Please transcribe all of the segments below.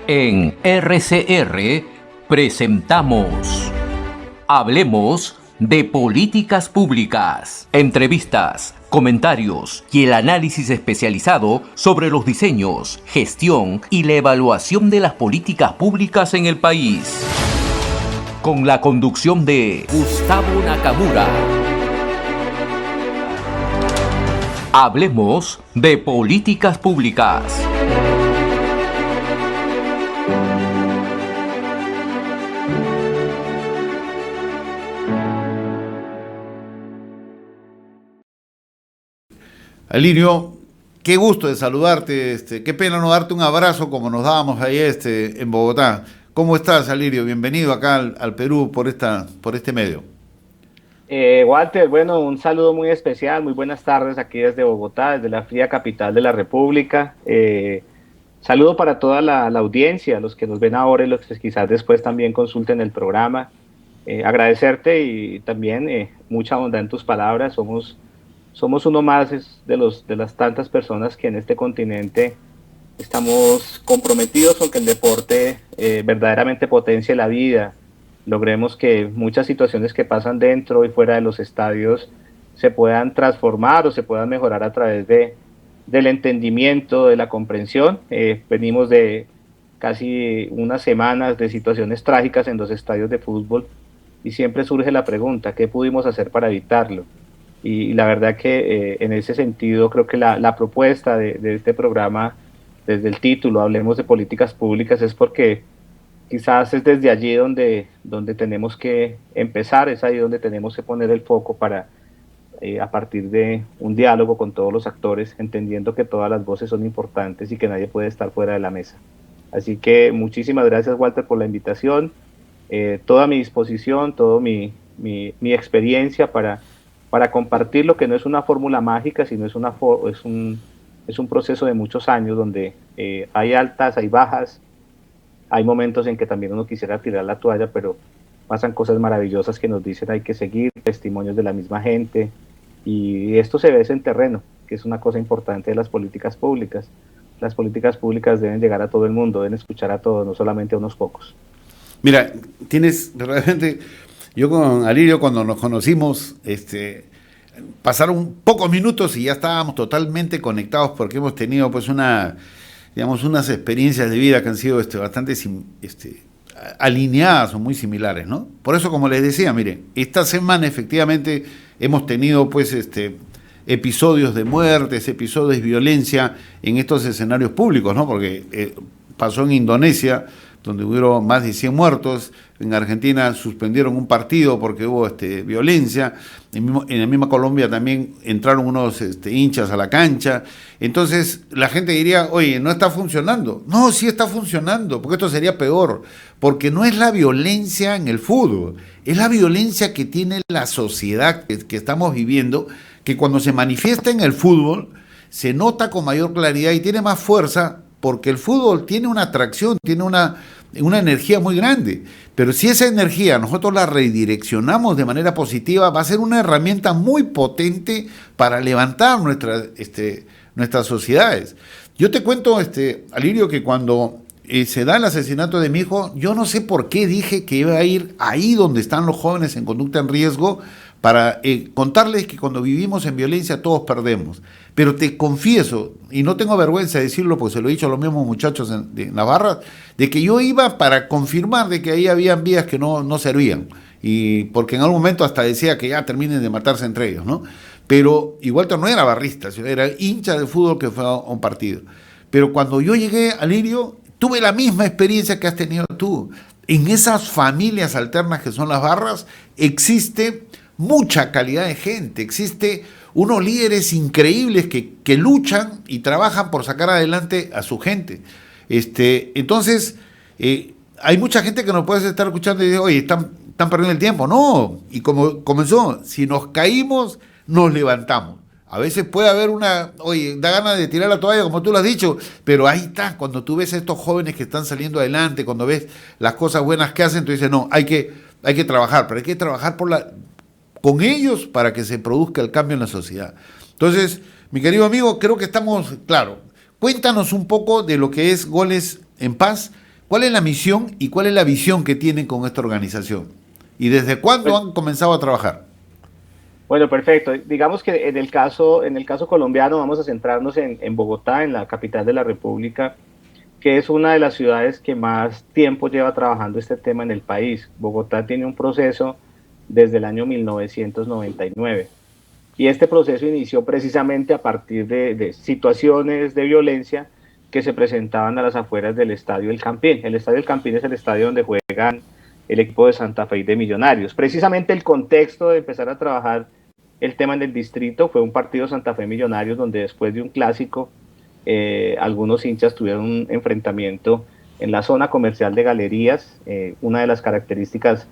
En RCR presentamos Hablemos de Políticas Públicas. Entrevistas, comentarios y el análisis especializado sobre los diseños, gestión y la evaluación de las políticas públicas en el país. Con la conducción de Gustavo Nakamura. Hablemos de Políticas Públicas. Alirio, qué gusto de saludarte, qué pena no darte un abrazo como nos dábamos ahí en Bogotá. ¿Cómo estás, Alirio? Bienvenido acá al Perú por este medio. Walter, bueno, un saludo muy especial, muy buenas tardes aquí desde Bogotá, desde la fría capital de la República. Saludo para toda la audiencia, los que nos ven ahora y los que quizás después también consulten el programa. Agradecerte y también mucha bondad en tus palabras. Somos uno más de las tantas personas que en este continente estamos comprometidos con que el deporte verdaderamente potencie la vida. Logremos que muchas situaciones que pasan dentro y fuera de los estadios se puedan transformar o se puedan mejorar a través del entendimiento, de la comprensión. Venimos de casi unas semanas de situaciones trágicas en los estadios de fútbol y siempre surge la pregunta, ¿qué pudimos hacer para evitarlo? Y la verdad que en ese sentido creo que la propuesta de este programa, desde el título, Hablemos de Políticas Públicas, es porque quizás es desde allí donde tenemos que empezar, es ahí donde tenemos que poner el foco para, a partir de un diálogo con todos los actores, entendiendo que todas las voces son importantes y que nadie puede estar fuera de la mesa. Así que muchísimas gracias, Walter, por la invitación, toda mi disposición, toda mi experiencia para compartir lo que no es una fórmula mágica, sino es un proceso de muchos años donde hay altas, hay bajas, hay momentos en que también uno quisiera tirar la toalla, pero pasan cosas maravillosas que nos dicen hay que seguir, testimonios de la misma gente, y esto se ve en terreno, que es una cosa importante de las políticas públicas. Las políticas públicas deben llegar a todo el mundo, deben escuchar a todos, no solamente a unos pocos. Mira, tienes realmente... Yo con Alirio, cuando nos conocimos, pasaron pocos minutos y ya estábamos totalmente conectados porque hemos tenido pues unas experiencias de vida que han sido bastante alineadas o muy similares, ¿no? Por eso, como les decía, mire, esta semana efectivamente hemos tenido pues episodios de muertes, episodios de violencia en estos escenarios públicos, ¿no? Porque pasó en Indonesia, donde hubo más de 100 muertos. En Argentina suspendieron un partido porque hubo violencia. En la misma Colombia también entraron unos hinchas a la cancha. Entonces la gente diría, oye, no está funcionando. No, sí está funcionando, porque esto sería peor. Porque no es la violencia en el fútbol, es la violencia que tiene la sociedad que estamos viviendo, que cuando se manifiesta en el fútbol se nota con mayor claridad y tiene más fuerza, porque el fútbol tiene una atracción, tiene una energía muy grande, pero si esa energía nosotros la redireccionamos de manera positiva, va a ser una herramienta muy potente para levantar nuestras sociedades. Yo te cuento, Alirio, que cuando se da el asesinato de mi hijo, yo no sé por qué dije que iba a ir ahí donde están los jóvenes en conducta en riesgo, para contarles que cuando vivimos en violencia todos perdemos. Pero te confieso, y no tengo vergüenza de decirlo porque se lo he dicho a los mismos muchachos de Navarra, de que yo iba para confirmar de que ahí habían vías que no servían. Y porque en algún momento hasta decía que ya terminen de matarse entre ellos, ¿no? Pero igual no era barrista, era hincha de fútbol que fue a un partido. Pero cuando yo llegué a Lirio, tuve la misma experiencia que has tenido tú. En esas familias alternas que son las barras, existe mucha calidad de gente, existe unos líderes increíbles que luchan y trabajan por sacar adelante a su gente. Entonces, hay mucha gente que nos puede estar escuchando y dice, oye, están perdiendo el tiempo. No, y como comenzó, si nos caímos, nos levantamos. A veces puede haber oye, da ganas de tirar la toalla, como tú lo has dicho, pero ahí está, cuando tú ves a estos jóvenes que están saliendo adelante, cuando ves las cosas buenas que hacen, tú dices, no, hay que trabajar, pero hay que trabajar con ellos para que se produzca el cambio en la sociedad. Entonces, mi querido amigo, creo que estamos claro. Cuéntanos un poco de lo que es Goles en Paz, ¿Cuál es la misión y cuál es la visión que tienen con esta organización? ¿Y desde cuándo han comenzado a trabajar? Bueno, perfecto. Digamos que en el caso colombiano vamos a centrarnos en Bogotá, en la capital de la República, que es una de las ciudades que más tiempo lleva trabajando este tema en el país. Bogotá tiene un proceso desde el año 1999 y este proceso inició precisamente a partir de situaciones de violencia que se presentaban a las afueras del Estadio El Campín. El Estadio El Campín es el estadio donde juegan el equipo de Santa Fe y de Millonarios. Precisamente el contexto de empezar a trabajar el tema en el distrito fue un partido Santa Fe Millonarios donde después de un clásico algunos hinchas tuvieron un enfrentamiento en la zona comercial de Galerías. Una de las características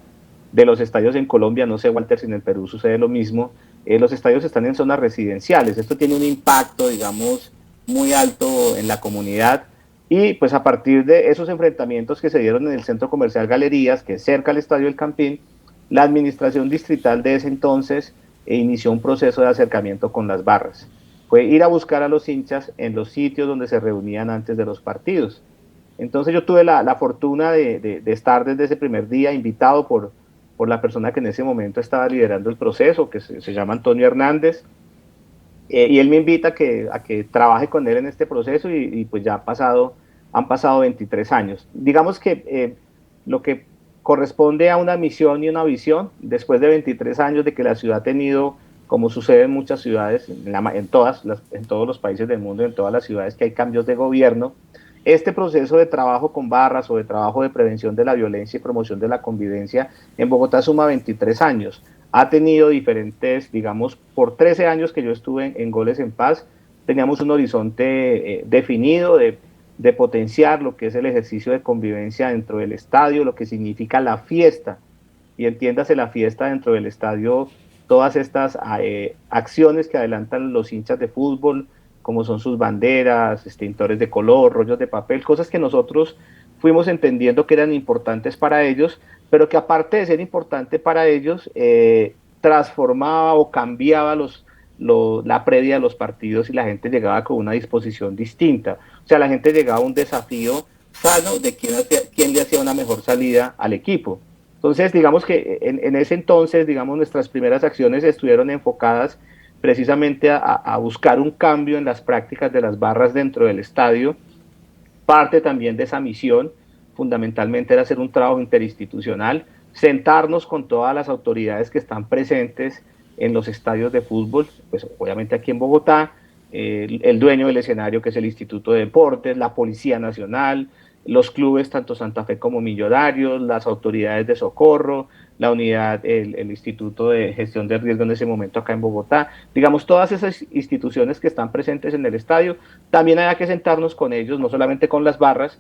de los estadios en Colombia, no sé Walter si en el Perú sucede lo mismo, los estadios están en zonas residenciales, esto tiene un impacto digamos muy alto en la comunidad y pues a partir de esos enfrentamientos que se dieron en el centro comercial Galerías, que es cerca al Estadio El Campín, la administración distrital de ese entonces inició un proceso de acercamiento con las barras. Fue ir a buscar a los hinchas en los sitios donde se reunían antes de los partidos. Entonces yo tuve la fortuna de estar desde ese primer día invitado por la persona que en ese momento estaba liderando el proceso, que se llama Antonio Hernández, y él me invita a que trabaje con él en este proceso y pues ya han pasado 23 años. Digamos que lo que corresponde a una misión y una visión, después de 23 años de que la ciudad ha tenido, como sucede en muchas ciudades, en todos los países del mundo, en todas las ciudades que hay cambios de gobierno, este proceso de trabajo con barras o de trabajo de prevención de la violencia y promoción de la convivencia en Bogotá suma 23 años. Ha tenido diferentes, digamos, por 13 años que yo estuve en Goles en Paz, teníamos un horizonte definido de potenciar lo que es el ejercicio de convivencia dentro del estadio, lo que significa la fiesta, y entiéndase la fiesta dentro del estadio, todas estas acciones que adelantan los hinchas de fútbol, como son sus banderas, extintores de color, rollos de papel, cosas que nosotros fuimos entendiendo que eran importantes para ellos, pero que aparte de ser importante para ellos, transformaba o cambiaba la previa de los partidos y la gente llegaba con una disposición distinta. O sea, la gente llegaba a un desafío sano de quién le hacía una mejor salida al equipo. Entonces, digamos que en ese entonces, digamos, nuestras primeras acciones estuvieron enfocadas precisamente a buscar un cambio en las prácticas de las barras dentro del estadio. Parte también de esa misión, fundamentalmente, era hacer un trabajo interinstitucional, sentarnos con todas las autoridades que están presentes en los estadios de fútbol, pues obviamente aquí en Bogotá, el dueño del escenario que es el Instituto de Deportes, la Policía Nacional, los clubes tanto Santa Fe como Millonarios, las autoridades de socorro, la unidad, el Instituto de Gestión de Riesgo en ese momento acá en Bogotá, digamos todas esas instituciones que están presentes en el estadio, también hay que sentarnos con ellos, no solamente con las barras,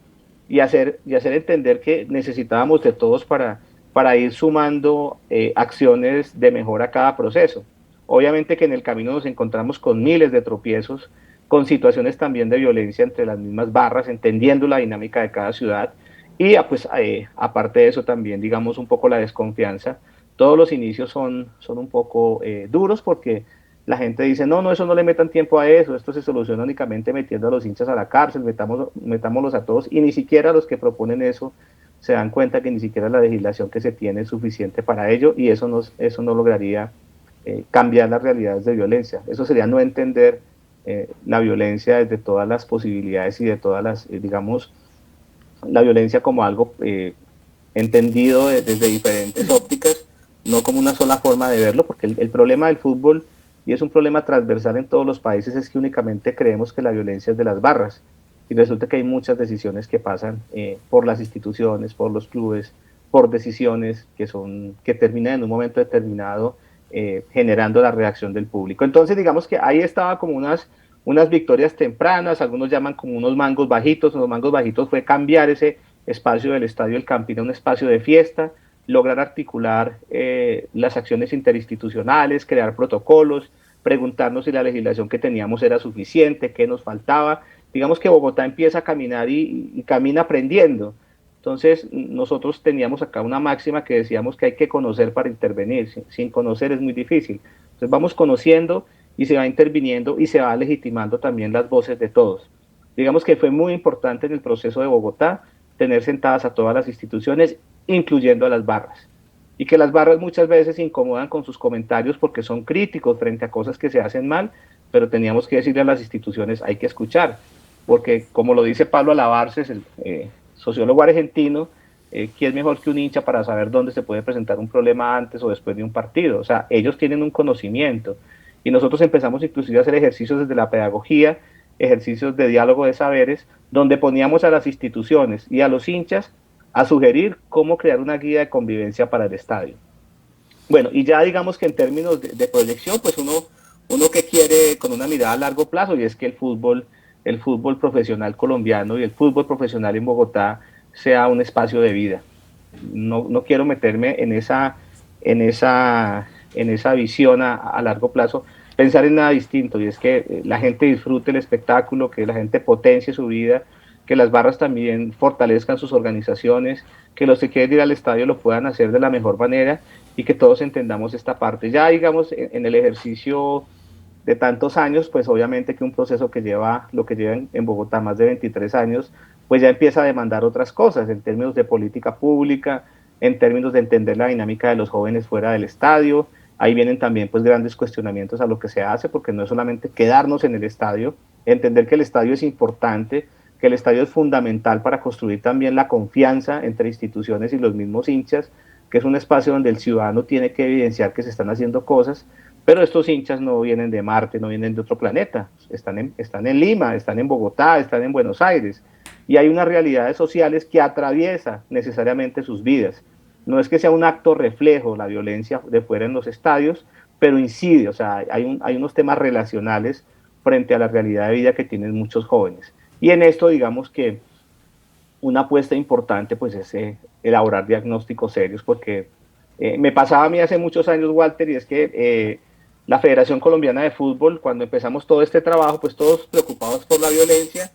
y hacer entender que necesitábamos de todos para ir sumando acciones de mejora a cada proceso. Obviamente que en el camino nos encontramos con miles de tropiezos, con situaciones también de violencia entre las mismas barras, entendiendo la dinámica de cada ciudad, y pues aparte de eso también, digamos, un poco la desconfianza. Todos los inicios son un poco duros porque la gente dice, no, eso no le metan tiempo a eso, esto se soluciona únicamente metiendo a los hinchas a la cárcel, metámoslos a todos, y ni siquiera los que proponen eso se dan cuenta que ni siquiera la legislación que se tiene es suficiente para ello, y eso no lograría cambiar las realidades de violencia. Eso sería no entender la violencia desde todas las posibilidades y de todas las, digamos, la violencia como algo entendido desde diferentes ópticas, no como una sola forma de verlo, porque el problema del fútbol, y es un problema transversal en todos los países, es que únicamente creemos que la violencia es de las barras, y resulta que hay muchas decisiones que pasan por las instituciones, por los clubes, por decisiones que terminan en un momento determinado generando la reacción del público. Entonces digamos que ahí estaba como unas victorias tempranas, algunos llaman como unos mangos bajitos. Los mangos bajitos fue cambiar ese espacio del Estadio El Campín a un espacio de fiesta, lograr articular las acciones interinstitucionales, crear protocolos, preguntarnos si la legislación que teníamos era suficiente, qué nos faltaba. Digamos que Bogotá empieza a caminar y camina aprendiendo. Entonces nosotros teníamos acá una máxima que decíamos que hay que conocer para intervenir, sin conocer es muy difícil. Entonces vamos conociendo y se va interviniendo y se va legitimando también las voces de todos. Digamos que fue muy importante en el proceso de Bogotá tener sentadas a todas las instituciones, incluyendo a las barras. Y que las barras muchas veces se incomodan con sus comentarios porque son críticos frente a cosas que se hacen mal, pero teníamos que decirle a las instituciones, hay que escuchar, porque como lo dice Pablo Alabarces, el sociólogo argentino, ¿quién es mejor que un hincha para saber dónde se puede presentar un problema antes o después de un partido? O sea, ellos tienen un conocimiento y nosotros empezamos inclusive a hacer ejercicios desde la pedagogía, ejercicios de diálogo de saberes, donde poníamos a las instituciones y a los hinchas a sugerir cómo crear una guía de convivencia para el estadio. Bueno, y ya digamos que en términos de proyección, pues uno que quiere con una mirada a largo plazo, y es que el fútbol profesional colombiano y el fútbol profesional en Bogotá sea un espacio de vida. No quiero meterme en esa visión a largo plazo, pensar en nada distinto, y es que la gente disfrute el espectáculo, que la gente potencie su vida, que las barras también fortalezcan sus organizaciones, que los que quieren ir al estadio lo puedan hacer de la mejor manera y que todos entendamos esta parte. Ya digamos, en el ejercicio de tantos años, pues obviamente que un proceso que lleva lo que lleva en Bogotá más de 23 años, pues ya empieza a demandar otras cosas en términos de política pública, en términos de entender la dinámica de los jóvenes fuera del estadio. Ahí vienen también pues grandes cuestionamientos a lo que se hace, porque no es solamente quedarnos en el estadio, entender que el estadio es importante, que el estadio es fundamental para construir también la confianza entre instituciones y los mismos hinchas, que es un espacio donde el ciudadano tiene que evidenciar que se están haciendo cosas, pero estos hinchas no vienen de Marte, no vienen de otro planeta, están en Lima, están en Bogotá, están en Buenos Aires, y hay unas realidades sociales que atraviesa necesariamente sus vidas. No es que sea un acto reflejo la violencia de fuera en los estadios, pero incide, o sea, hay unos temas relacionales frente a la realidad de vida que tienen muchos jóvenes. Y en esto, digamos que una apuesta importante pues es elaborar diagnósticos serios, porque me pasaba a mí hace muchos años, Walter, y es que la Federación Colombiana de Fútbol, cuando empezamos todo este trabajo, pues todos preocupados por la violencia,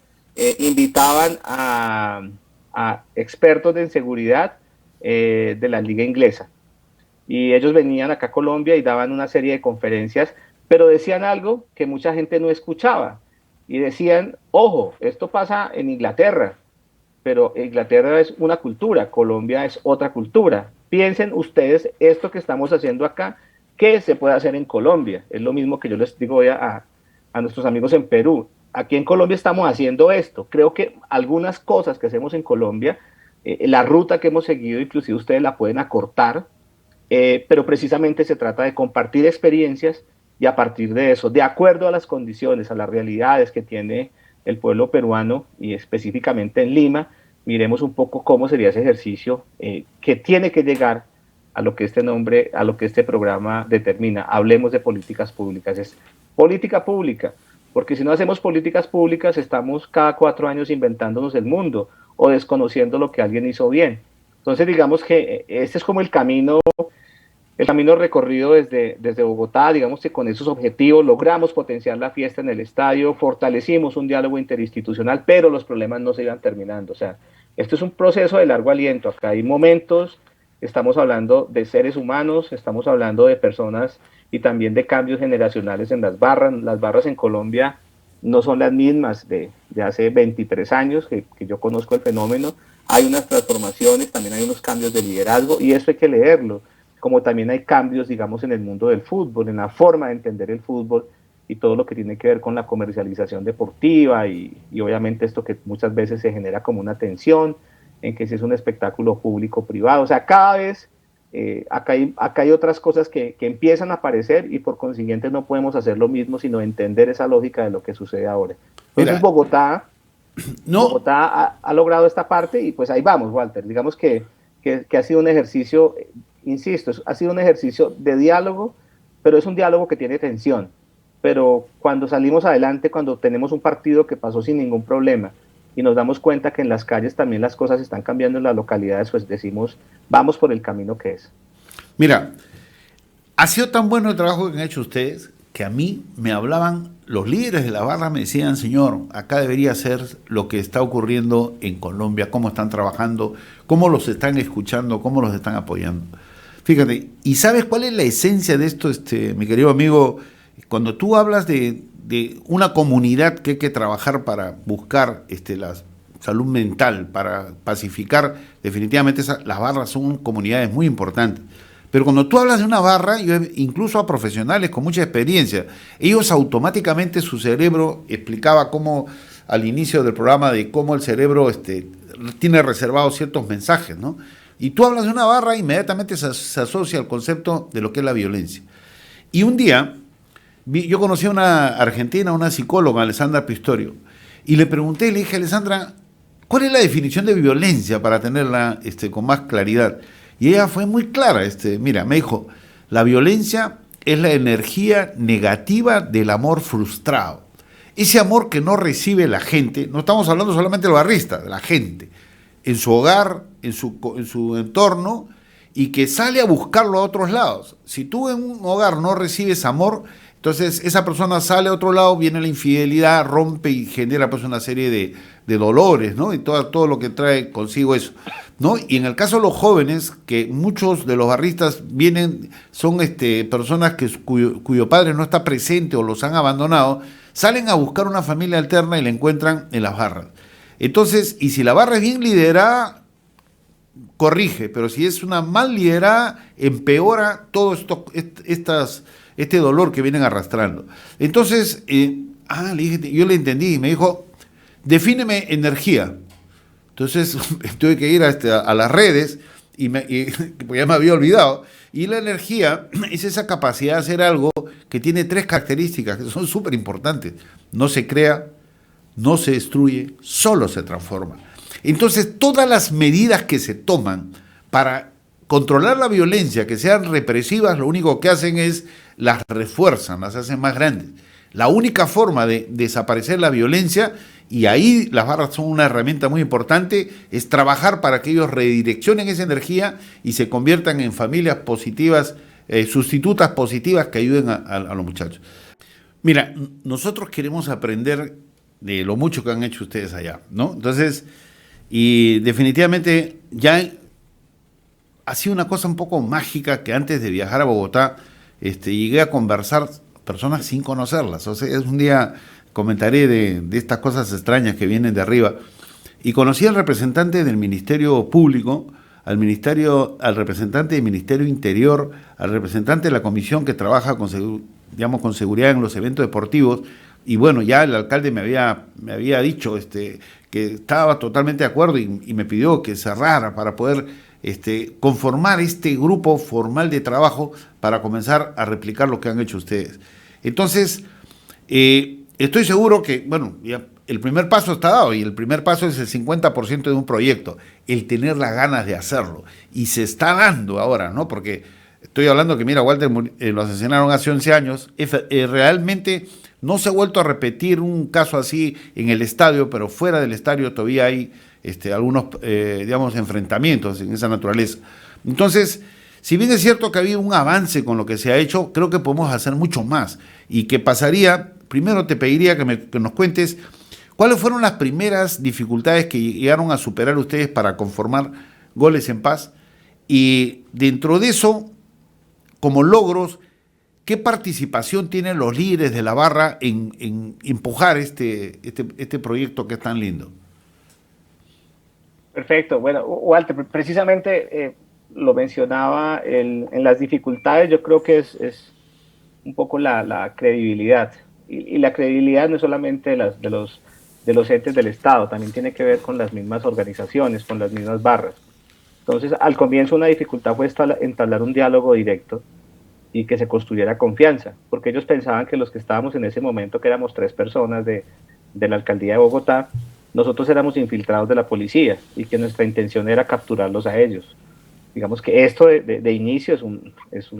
invitaban a expertos de seguridad de la liga inglesa. Y ellos venían acá a Colombia y daban una serie de conferencias, pero decían algo que mucha gente no escuchaba. Y decían, ojo, esto pasa en Inglaterra, pero Inglaterra es una cultura, Colombia es otra cultura. Piensen ustedes esto que estamos haciendo acá, ¿qué se puede hacer en Colombia? Es lo mismo que yo les digo hoy a nuestros amigos en Perú. Aquí en Colombia estamos haciendo esto. Creo que algunas cosas que hacemos en Colombia, la ruta que hemos seguido, inclusive ustedes la pueden acortar, pero precisamente se trata de compartir experiencias y a partir de eso, de acuerdo a las condiciones, a las realidades que tiene el pueblo peruano y específicamente en Lima, miremos un poco cómo sería ese ejercicio que tiene que llegar a lo que este programa determina. Hablemos de políticas públicas, es política pública, porque si no hacemos políticas públicas estamos cada 4 años inventándonos el mundo o desconociendo lo que alguien hizo bien. Entonces digamos que este es como el camino recorrido desde Bogotá. Digamos que con esos objetivos logramos potenciar la fiesta en el estadio, fortalecimos un diálogo interinstitucional, pero los problemas no se iban terminando. O sea, esto es un proceso de largo aliento. Acá hay momentos, estamos hablando de seres humanos, estamos hablando de personas y también de cambios generacionales en las barras. Las barras en Colombia no son las mismas de hace 23 años que yo conozco el fenómeno. Hay unas transformaciones, también hay unos cambios de liderazgo y eso hay que leerlo. Como también hay cambios, digamos, en el mundo del fútbol, en la forma de entender el fútbol y todo lo que tiene que ver con la comercialización deportiva y obviamente esto que muchas veces se genera como una tensión en que si es un espectáculo público-privado. O sea, cada vez acá hay otras cosas que empiezan a aparecer y por consiguiente no podemos hacer lo mismo, sino entender esa lógica de lo que sucede ahora. Entonces Bogotá ha logrado esta parte y pues ahí vamos, Walter. Digamos que ha sido un ejercicio, insisto, ha sido un ejercicio de diálogo, pero es un diálogo que tiene tensión. Pero cuando salimos adelante, cuando tenemos un partido que pasó sin ningún problema y nos damos cuenta que en las calles también las cosas están cambiando en las localidades, pues decimos, vamos por el camino que es. Mira, ha sido tan bueno el trabajo que han hecho ustedes que a mí me hablaban, los líderes de la barra me decían, señor, acá debería ser lo que está ocurriendo en Colombia, cómo están trabajando, cómo los están escuchando, cómo los están apoyando. Fíjate, ¿y sabes cuál es la esencia de esto, mi querido amigo? Cuando tú hablas de una comunidad que hay que trabajar para buscar salud mental, para pacificar. Definitivamente las barras son comunidades muy importantes. Pero cuando tú hablas de una barra, incluso a profesionales con mucha experiencia, ellos automáticamente su cerebro, explicaba cómo al inicio del programa de cómo el cerebro tiene reservados ciertos mensajes, ¿no? Y tú hablas de una barra, inmediatamente se asocia al concepto de lo que es la violencia. Y un día, yo conocí a una argentina, una psicóloga, Alessandra Pistorio, y le pregunté, le dije, Alessandra, ¿cuál es la definición de violencia para tenerla con más claridad? Y ella fue muy clara, mira, me dijo, la violencia es la energía negativa del amor frustrado. Ese amor que no recibe la gente, no estamos hablando solamente del barrista, de la gente, en su hogar, en su entorno, y que sale a buscarlo a otros lados. Si tú en un hogar no recibes amor, entonces esa persona sale a otro lado, viene la infidelidad, rompe y genera pues una serie de dolores, ¿no? Y todo lo que trae consigo eso, ¿no? Y en el caso de los jóvenes, que muchos de los barristas son personas cuyo padre no está presente o los han abandonado, salen a buscar una familia alterna y la encuentran en las barras. Entonces, y si la barra es bien liderada, corrige, pero si es una mal liderada, empeora todo este dolor que vienen arrastrando. Entonces, le dije, yo le entendí y me dijo, defíneme energía. Entonces tuve que ir a las redes porque ya me había olvidado. Y la energía es esa capacidad de hacer algo que tiene 3 características que son súper importantes. No se crea, no se destruye, solo se transforma. Entonces, todas las medidas que se toman para controlar la violencia, que sean represivas, lo único que hacen es las refuerzan, las hacen más grandes. La única forma de desaparecer la violencia, y ahí las barras son una herramienta muy importante, es trabajar para que ellos redireccionen esa energía y se conviertan en familias positivas, sustitutas positivas que ayuden a los muchachos. Mira, nosotros queremos aprender de lo mucho que han hecho ustedes allá, ¿no? Entonces, y definitivamente ya ha sido una cosa un poco mágica que antes de viajar a Bogotá, llegué a conversar personas sin conocerlas. O sea, es un día comentaré de estas cosas extrañas que vienen de arriba. Y conocí al representante del Ministerio Público, al representante del Ministerio Interior, al representante de la comisión que trabaja con seguridad en los eventos deportivos. Y bueno, ya el alcalde me había dicho que estaba totalmente de acuerdo y me pidió que cerrara para poder conformar este grupo formal de trabajo para comenzar a replicar lo que han hecho ustedes. Entonces, estoy seguro que, bueno, ya el primer paso está dado y el primer paso es el 50% de un proyecto, el tener las ganas de hacerlo. Y se está dando ahora, ¿no? Porque estoy hablando que, mira, Walter lo asesinaron hace 11 años, realmente no se ha vuelto a repetir un caso así en el estadio, pero fuera del estadio todavía hay algunos, enfrentamientos en esa naturaleza. Entonces, si bien es cierto que había un avance con lo que se ha hecho, creo que podemos hacer mucho más. Y que pasaría, primero te pediría que nos cuentes cuáles fueron las primeras dificultades que llegaron a superar ustedes para conformar Goles en Paz. Y dentro de eso, como logros, ¿qué participación tienen los líderes de la barra en empujar este proyecto que es tan lindo? Perfecto. Bueno, Walter, precisamente lo mencionaba en las dificultades. Yo creo que es un poco la credibilidad. Y la credibilidad no es solamente de los entes del Estado, también tiene que ver con las mismas organizaciones, con las mismas barras. Entonces, al comienzo una dificultad fue entablar un diálogo directo y que se construyera confianza, porque ellos pensaban que los que estábamos en ese momento, que éramos 3 personas de la alcaldía de Bogotá, nosotros éramos infiltrados de la policía y que nuestra intención era capturarlos a ellos. Digamos que esto de inicio es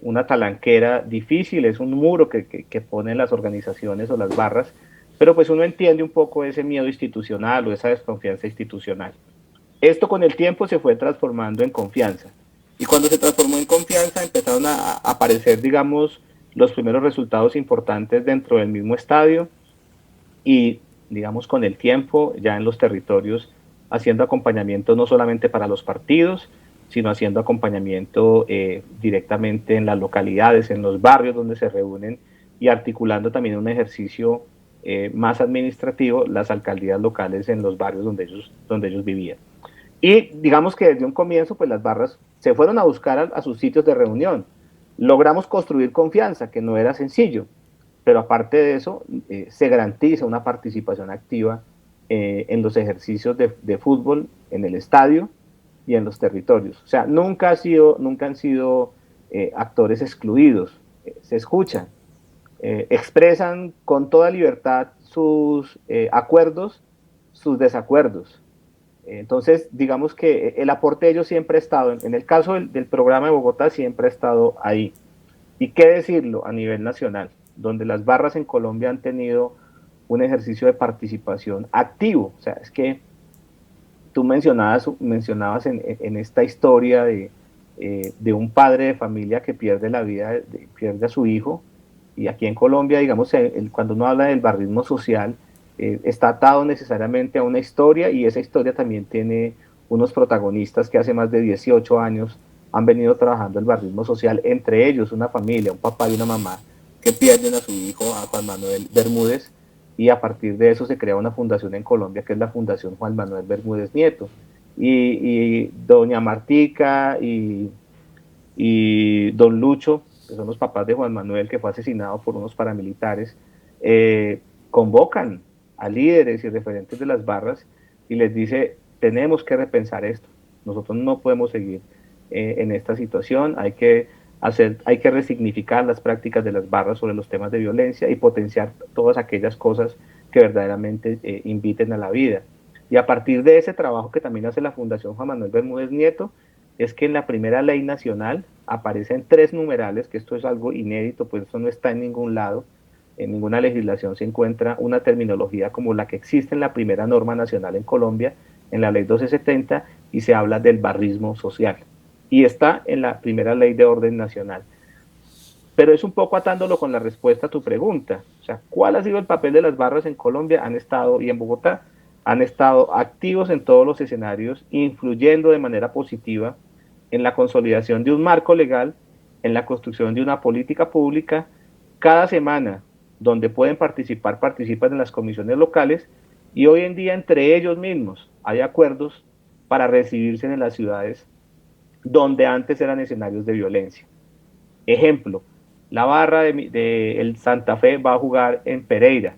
una talanquera difícil, es un muro que ponen las organizaciones o las barras, pero pues uno entiende un poco ese miedo institucional o esa desconfianza institucional. Esto con el tiempo se fue transformando en confianza. Y cuando se transformó en confianza empezaron a aparecer, digamos, los primeros resultados importantes dentro del mismo estadio y, digamos, con el tiempo ya en los territorios haciendo acompañamiento no solamente para los partidos, sino haciendo acompañamiento directamente en las localidades, en los barrios donde se reúnen y articulando también un ejercicio más administrativo las alcaldías locales en los barrios donde ellos vivían. Y digamos que desde un comienzo, pues las barras se fueron a buscar a sus sitios de reunión. Logramos construir confianza, que no era sencillo, pero aparte de eso, se garantiza una participación activa en los ejercicios de fútbol, en el estadio y en los territorios. O sea, nunca han sido actores excluidos, se escuchan, expresan con toda libertad sus acuerdos, sus desacuerdos. Entonces, digamos que el aporte de ellos siempre ha estado, en el caso del programa de Bogotá, siempre ha estado ahí. Y qué decirlo a nivel nacional, donde las barras en Colombia han tenido un ejercicio de participación activo. O sea, es que tú mencionabas en esta historia de un padre de familia que pierde la vida, pierde a su hijo, y aquí en Colombia, digamos, cuando uno habla del barrismo social, está atado necesariamente a una historia, y esa historia también tiene unos protagonistas que hace más de 18 años han venido trabajando el barrismo social, entre ellos una familia, un papá y una mamá, que pierden a su hijo, a Juan Manuel Bermúdez, y a partir de eso se crea una fundación en Colombia, que es la Fundación Juan Manuel Bermúdez Nieto. Y doña Martica y don Lucho, que son los papás de Juan Manuel, que fue asesinado por unos paramilitares, convocan a líderes y referentes de las barras y les dice, tenemos que repensar esto, nosotros no podemos seguir en esta situación, hay que resignificar las prácticas de las barras sobre los temas de violencia y potenciar todas aquellas cosas que verdaderamente inviten a la vida. Y a partir de ese trabajo que también hace la Fundación Juan Manuel Bermúdez Nieto, es que en la primera ley nacional aparecen 3 numerales, que esto es algo inédito, pues eso no está en ningún lado, en ninguna legislación se encuentra una terminología como la que existe en la primera norma nacional en Colombia, en la ley 1270, y se habla del barrismo social. Y está en la primera ley de orden nacional. Pero es un poco atándolo con la respuesta a tu pregunta. O sea, ¿cuál ha sido el papel de las barras en Colombia? Han estado, y en Bogotá, han estado activos en todos los escenarios, influyendo de manera positiva en la consolidación de un marco legal, en la construcción de una política pública. Cada semana, donde pueden participar, participan en las comisiones locales, y hoy en día entre ellos mismos hay acuerdos para recibirse en las ciudades donde antes eran escenarios de violencia. Ejemplo, la barra de el Santa Fe va a jugar en Pereira,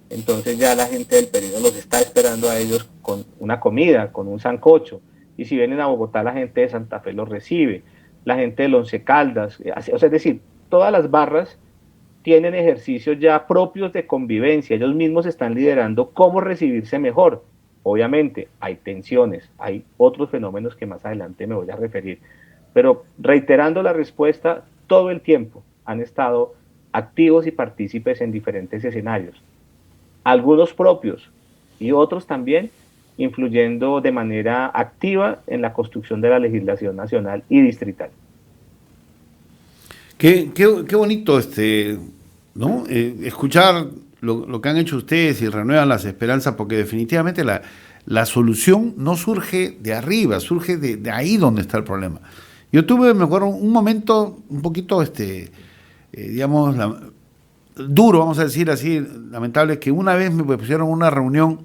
entonces ya la gente del Pereira los está esperando a ellos con una comida, con un sancocho, y si vienen a Bogotá la gente de Santa Fe los recibe, la gente del Once Caldas, o sea, es decir, todas las barras tienen ejercicios ya propios de convivencia, ellos mismos están liderando cómo recibirse mejor. Obviamente hay tensiones, hay otros fenómenos que más adelante me voy a referir, pero reiterando la respuesta, todo el tiempo han estado activos y partícipes en diferentes escenarios, algunos propios y otros también influyendo de manera activa en la construcción de la legislación nacional y distrital. Qué bonito ¿no? Escuchar lo que han hecho ustedes y renuevan las esperanzas, porque definitivamente la solución no surge de arriba, surge de ahí donde está el problema. Yo tuve, me acuerdo, un momento un poquito, digamos, duro, vamos a decir así, lamentable, que una vez me pusieron una reunión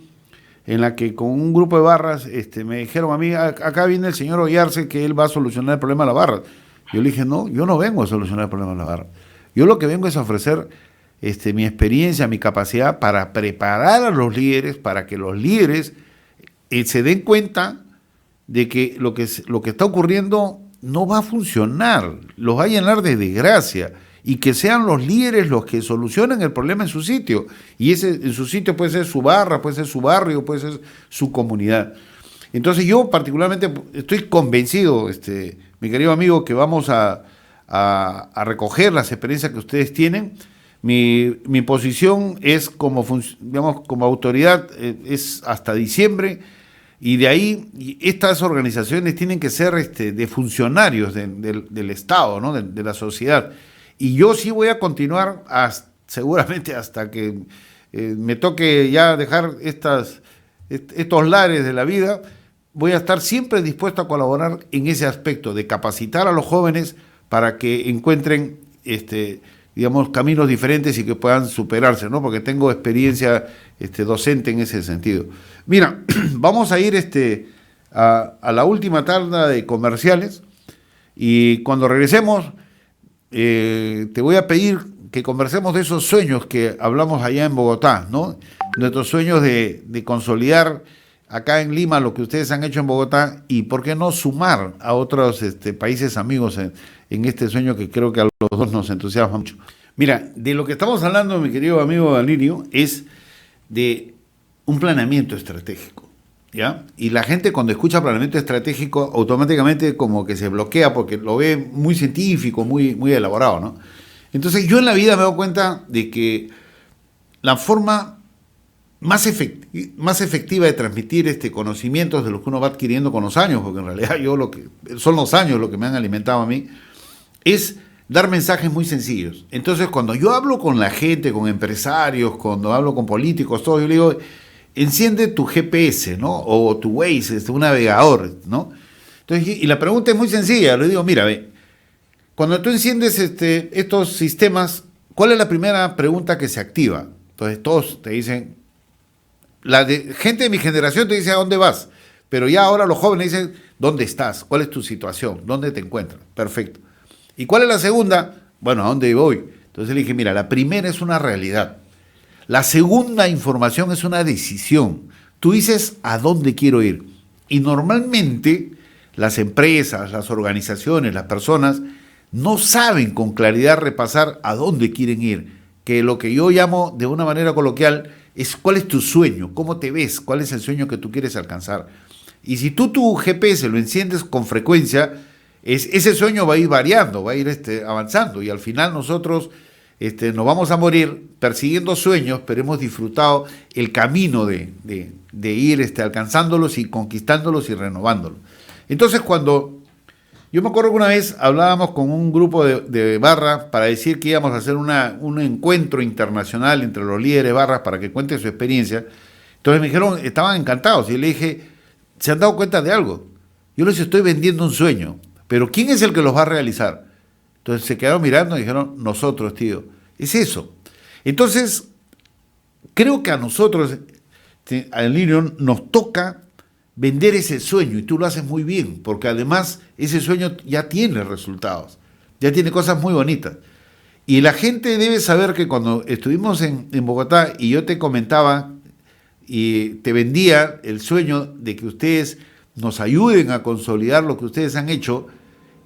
en la que con un grupo de barras me dijeron a mí, acá viene el señor Oyarse, que él va a solucionar el problema de las barras. Yo le dije, no, yo no vengo a solucionar el problema de las barras. Yo lo que vengo es a ofrecer mi experiencia, mi capacidad para preparar a los líderes, para que los líderes se den cuenta de que lo que está ocurriendo no va a funcionar, los va a llenar de desgracia, y que sean los líderes los que solucionen el problema en su sitio. Y ese en su sitio puede ser su barra, puede ser su barrio, puede ser su comunidad. Entonces yo particularmente estoy convencido, mi querido amigo, que vamos a recoger las experiencias que ustedes tienen. Mi posición es digamos, como autoridad, es hasta diciembre, y de ahí estas organizaciones tienen que ser de funcionarios del Estado, ¿no? de la sociedad. Y yo sí voy a continuar seguramente hasta que me toque ya dejar estos lares de la vida. Voy a estar siempre dispuesto a colaborar en ese aspecto de capacitar a los jóvenes para que encuentren digamos, caminos diferentes y que puedan superarse, ¿no? Porque tengo experiencia docente en ese sentido. Mira, vamos a ir a la última tanda de comerciales y cuando regresemos te voy a pedir que conversemos de esos sueños que hablamos allá en Bogotá, ¿no? Nuestros sueños de consolidar acá en Lima lo que ustedes han hecho en Bogotá y por qué no sumar a otros países amigos en este sueño que creo que a los dos nos entusiasma mucho. Mira, de lo que estamos hablando, mi querido amigo Alirio, es de un planeamiento estratégico, ¿ya? Y la gente cuando escucha planeamiento estratégico automáticamente como que se bloquea porque lo ve muy científico, muy, muy elaborado, ¿no? Entonces yo en la vida me doy cuenta de que la forma más efectiva de transmitir conocimientos de los que uno va adquiriendo con los años, porque en realidad son los años lo que me han alimentado a mí, es dar mensajes muy sencillos. Entonces, cuando yo hablo con la gente, con empresarios, cuando hablo con políticos, todo, yo le digo, enciende tu GPS, ¿no? O tu Waze, un navegador, ¿no? Entonces, y la pregunta es muy sencilla, le digo, mira, ve, cuando tú enciendes estos sistemas, ¿cuál es la primera pregunta que se activa? Entonces, todos te dicen, gente de mi generación te dice, ¿a dónde vas? Pero ya ahora los jóvenes dicen, ¿dónde estás? ¿Cuál es tu situación? ¿Dónde te encuentras? Perfecto. ¿Y cuál es la segunda? Bueno, ¿a dónde voy? Entonces le dije, mira, la primera es una realidad. La segunda información es una decisión. Tú dices a dónde quiero ir. Y normalmente las empresas, las organizaciones, las personas no saben con claridad repasar a dónde quieren ir. Que lo que yo llamo de una manera coloquial es cuál es tu sueño, cómo te ves, cuál es el sueño que tú quieres alcanzar. Y si tú tu GPS lo enciendes con frecuencia, ese sueño va a ir variando, va a ir avanzando y al final nosotros nos vamos a morir persiguiendo sueños, pero hemos disfrutado el camino de ir alcanzándolos y conquistándolos y renovándolos. Entonces yo me acuerdo que una vez hablábamos con un grupo de barras para decir que íbamos a hacer un encuentro internacional entre los líderes de barras para que cuenten su experiencia. Entonces me dijeron, estaban encantados y le dije, ¿se han dado cuenta de algo? Yo les estoy vendiendo un sueño. Pero ¿quién es el que los va a realizar? Entonces se quedaron mirando y dijeron, nosotros, tío. Es eso. Entonces, creo que a nosotros, al Linion, nos toca vender ese sueño y tú lo haces muy bien, porque además ese sueño ya tiene resultados, ya tiene cosas muy bonitas. Y la gente debe saber que cuando estuvimos en Bogotá y yo te comentaba y te vendía el sueño de que ustedes nos ayuden a consolidar lo que ustedes han hecho,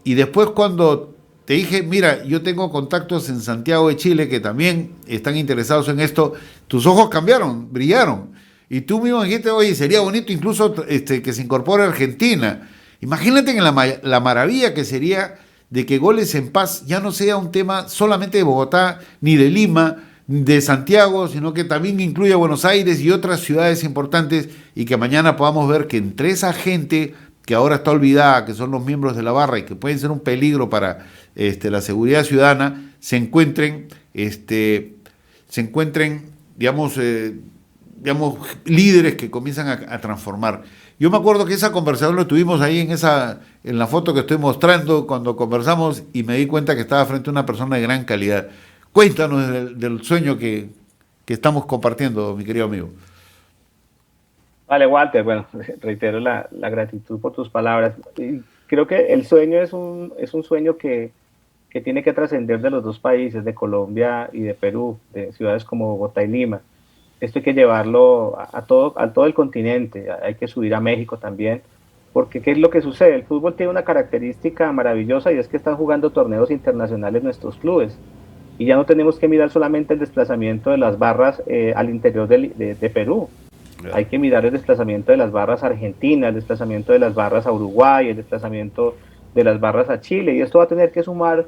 y después cuando te dije, mira, yo tengo contactos en Santiago de Chile que también están interesados en esto, tus ojos cambiaron, brillaron. Y tú mismo dijiste, oye, sería bonito incluso que se incorpore Argentina. Imagínate en la maravilla que sería de que Goles en Paz ya no sea un tema solamente de Bogotá, ni de Lima, de Santiago, sino que también incluya Buenos Aires y otras ciudades importantes y que mañana podamos ver que entre esa gente que ahora está olvidada, que son los miembros de la barra y que pueden ser un peligro para la seguridad ciudadana, se encuentren, digamos, líderes que comienzan a transformar. Yo me acuerdo que esa conversación lo tuvimos ahí en la foto que estoy mostrando cuando conversamos y me di cuenta que estaba frente a una persona de gran calidad. Cuéntanos del sueño que estamos compartiendo, mi querido amigo. Vale, Walter, bueno, reitero la gratitud por tus palabras. Y creo que el sueño es un sueño que tiene que trascender de los dos países, de Colombia y de Perú, de ciudades como Bogotá y Lima. Esto hay que llevarlo a todo el continente, hay que subir a México también, porque ¿qué es lo que sucede? El fútbol tiene una característica maravillosa y es que están jugando torneos internacionales nuestros clubes. Y ya no tenemos que mirar solamente el desplazamiento de las barras al interior de Perú. Hay que mirar el desplazamiento de las barras a Argentina, el desplazamiento de las barras a Uruguay, el desplazamiento de las barras a Chile. Y esto va a tener que sumar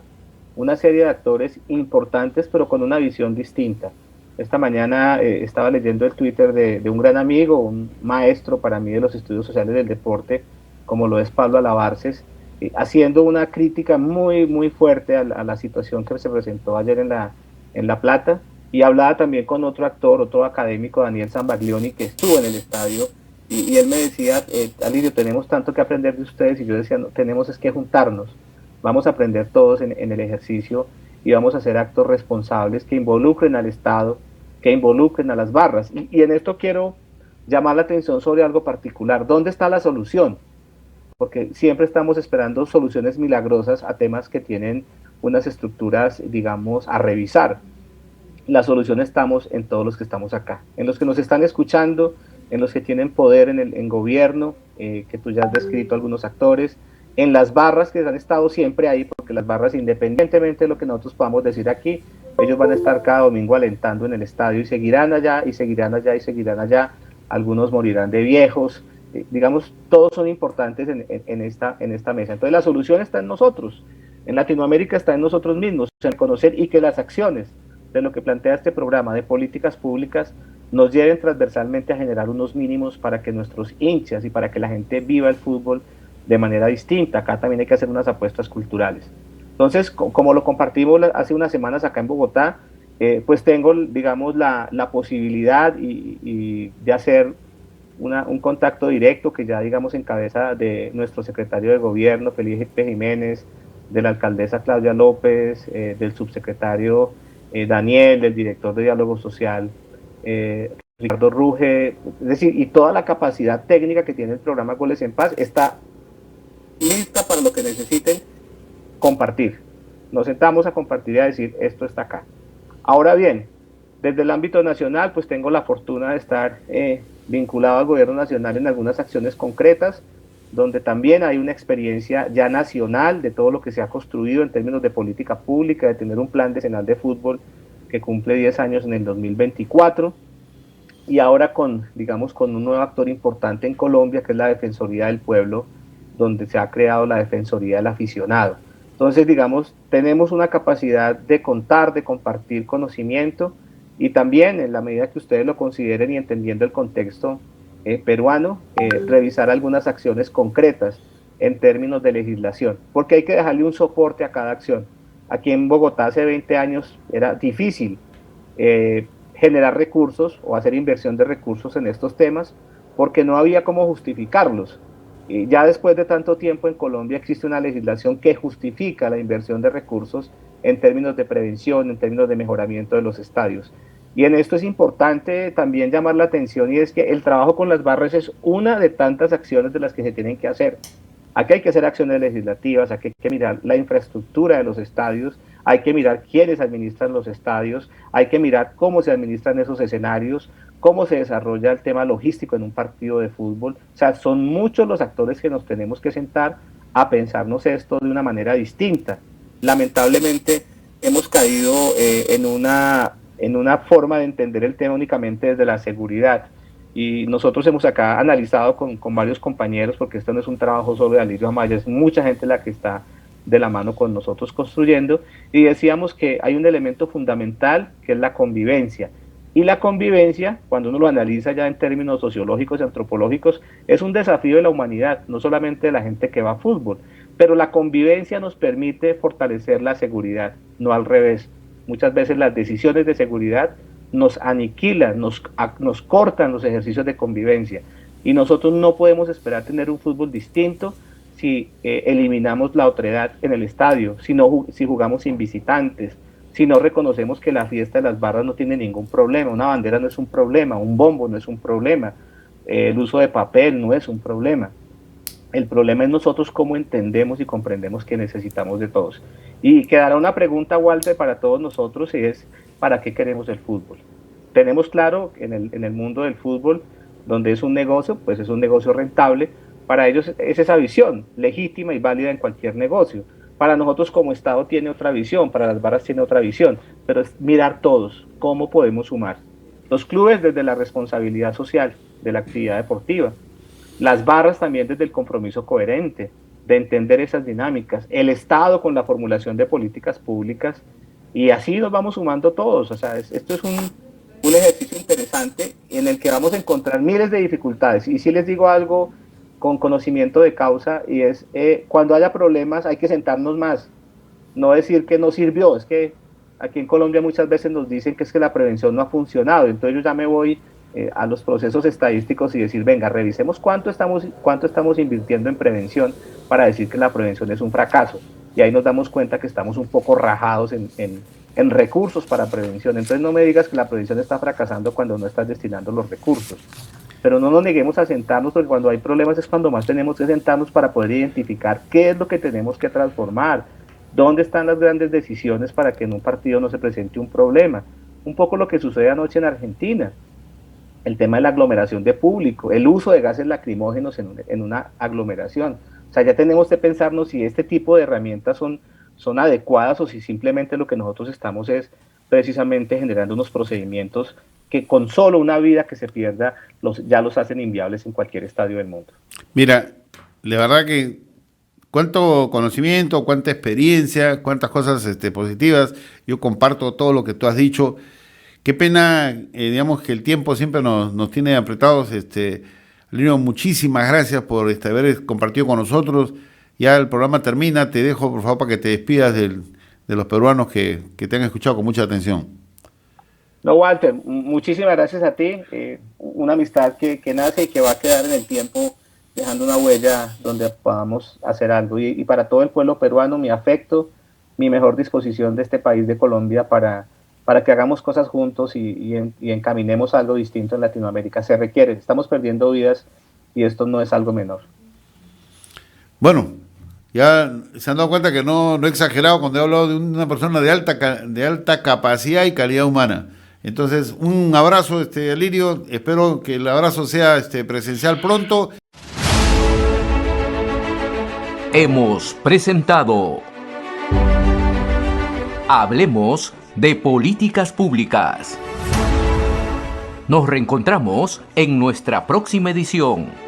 una serie de actores importantes, pero con una visión distinta. Esta mañana estaba leyendo el Twitter de un gran amigo, un maestro para mí de los estudios sociales del deporte, como lo es Pablo Alabarces, haciendo una crítica muy, muy fuerte a la situación que se presentó ayer en La Plata. Y hablaba también con otro actor, otro académico, Daniel Zambaglioni, que estuvo en el estadio, y él me decía, Alirio, tenemos tanto que aprender de ustedes, y yo decía, no, tenemos es que juntarnos, vamos a aprender todos en el ejercicio, y vamos a hacer actos responsables que involucren al Estado, que involucren a las barras. Y en esto quiero llamar la atención sobre algo particular. ¿Dónde está la solución? Porque siempre estamos esperando soluciones milagrosas a temas que tienen unas estructuras, digamos, a revisar. La solución estamos en todos los que estamos acá, en los que nos están escuchando, en los que tienen poder en gobierno, que tú ya has descrito algunos actores, en las barras que han estado siempre ahí, porque las barras, independientemente de lo que nosotros podamos decir aquí, ellos van a estar cada domingo alentando en el estadio y seguirán allá, y seguirán allá, y seguirán allá. Algunos morirán de viejos, digamos, todos son importantes en esta mesa. Entonces la solución está en nosotros, en Latinoamérica está en nosotros mismos, en conocer y que las acciones de lo que plantea este programa de políticas públicas nos lleven transversalmente a generar unos mínimos para que nuestros hinchas y para que la gente viva el fútbol de manera distinta. Acá también hay que hacer unas apuestas culturales. Entonces, como lo compartimos hace unas semanas acá en Bogotá, pues tengo, digamos, la posibilidad y de hacer un contacto directo que ya, digamos, en cabeza de nuestro secretario de gobierno, Felipe Jiménez, de la alcaldesa Claudia López, del subsecretario Daniel, del director de diálogo social, Ricardo Ruge, es decir, y toda la capacidad técnica que tiene el programa Goles en Paz está lista para lo que necesiten compartir. Nos sentamos a compartir y a decir, esto está acá. Ahora bien, desde el ámbito nacional, pues tengo la fortuna de estar vinculado al gobierno nacional en algunas acciones concretas, donde también hay una experiencia ya nacional de todo lo que se ha construido en términos de política pública, de tener un plan decenal de fútbol que cumple 10 años en el 2024, y ahora con, digamos, con un nuevo actor importante en Colombia, que es la Defensoría del Pueblo, donde se ha creado la Defensoría del Aficionado. Entonces, digamos, tenemos una capacidad de contar, de compartir conocimiento, y también, en la medida que ustedes lo consideren y entendiendo el contexto peruano, revisar algunas acciones concretas en términos de legislación, porque hay que dejarle un soporte a cada acción. Aquí en Bogotá hace 20 años era difícil generar recursos o hacer inversión de recursos en estos temas, porque no había cómo justificarlos. Y ya después de tanto tiempo en Colombia existe una legislación que justifica la inversión de recursos en términos de prevención, en términos de mejoramiento de los estadios. Y en esto es importante también llamar la atención, y es que el trabajo con las barras es una de tantas acciones de las que se tienen que hacer. Aquí hay que hacer acciones legislativas, aquí hay que mirar la infraestructura de los estadios, hay que mirar quiénes administran los estadios, hay que mirar cómo se administran esos escenarios, cómo se desarrolla el tema logístico en un partido de fútbol. O sea, son muchos los actores que nos tenemos que sentar a pensarnos esto de una manera distinta. Lamentablemente hemos caído en una forma de entender el tema únicamente desde la seguridad. Y nosotros hemos acá analizado con varios compañeros, porque esto no es un trabajo solo de Alirio Amaya, es mucha gente la que está de la mano con nosotros construyendo, y decíamos que hay un elemento fundamental que es la convivencia. Y la convivencia, cuando uno lo analiza ya en términos sociológicos y antropológicos, es un desafío de la humanidad, no solamente de la gente que va a fútbol, pero la convivencia nos permite fortalecer la seguridad, no al revés. Muchas veces las decisiones de seguridad nos aniquilan, nos cortan los ejercicios de convivencia, y nosotros no podemos esperar tener un fútbol distinto si eliminamos la otredad en el estadio, si jugamos sin visitantes, si no reconocemos que la fiesta de las barras no tiene ningún problema. Una bandera no es un problema, un bombo no es un problema, el uso de papel no es un problema. El problema es nosotros cómo entendemos y comprendemos que necesitamos de todos. Y quedará una pregunta, Walter, para todos nosotros, y es: ¿para qué queremos el fútbol? Tenemos claro que en el mundo del fútbol, donde es un negocio, pues es un negocio rentable. Para ellos es esa visión legítima y válida en cualquier negocio. Para nosotros como Estado tiene otra visión, para las barras tiene otra visión, pero es mirar todos cómo podemos sumar. Los clubes desde la responsabilidad social de la actividad deportiva, las barras también desde el compromiso coherente de entender esas dinámicas, el Estado con la formulación de políticas públicas, y así nos vamos sumando todos. O sea, esto es un ejercicio interesante en el que vamos a encontrar miles de dificultades. Y si les digo algo con conocimiento de causa, y es cuando haya problemas hay que sentarnos más, no decir que no sirvió. Es que aquí en Colombia muchas veces nos dicen que es que la prevención no ha funcionado, entonces yo ya me voy a los procesos estadísticos y decir, venga, revisemos cuánto estamos invirtiendo en prevención para decir que la prevención es un fracaso. y ahí nos damos cuenta que estamos un poco rajados en recursos para prevención. Entonces no me digas que la prevención está fracasando cuando no estás destinando los recursos. Pero no nos neguemos a sentarnos, porque cuando hay problemas es cuando más tenemos que sentarnos para poder identificar qué es lo que tenemos que transformar, dónde están las grandes decisiones para que en un partido no se presente un problema. Un poco lo que sucede anoche en Argentina, el tema de la aglomeración de público, el uso de gases lacrimógenos en una aglomeración. O sea, ya tenemos que pensarnos si este tipo de herramientas son adecuadas o si simplemente lo que nosotros estamos es precisamente generando unos procedimientos que con solo una vida que se pierda ya los hacen inviables en cualquier estadio del mundo. Mira, la verdad que cuánto conocimiento, cuánta experiencia, cuántas cosas positivas. Yo comparto todo lo que tú has dicho. Qué pena, digamos, que el tiempo siempre nos tiene apretados. Lino, muchísimas gracias por haber compartido con nosotros. Ya el programa termina. Te dejo, por favor, para que te despidas de los peruanos que te han escuchado con mucha atención. No, Walter, muchísimas gracias a ti. Una amistad que nace y que va a quedar en el tiempo, dejando una huella donde podamos hacer algo. Y para todo el pueblo peruano, mi afecto, mi mejor disposición de este país de Colombia para que hagamos cosas juntos y encaminemos algo distinto en Latinoamérica. Se requiere, estamos perdiendo vidas y esto no es algo menor. Bueno, ya se han dado cuenta que no he exagerado cuando he hablado de una persona de alta capacidad y calidad humana. Entonces, un abrazo, Lirio. Espero que el abrazo sea presencial pronto. Hemos presentado Hablemos de Políticas Públicas. Nos reencontramos en nuestra próxima edición.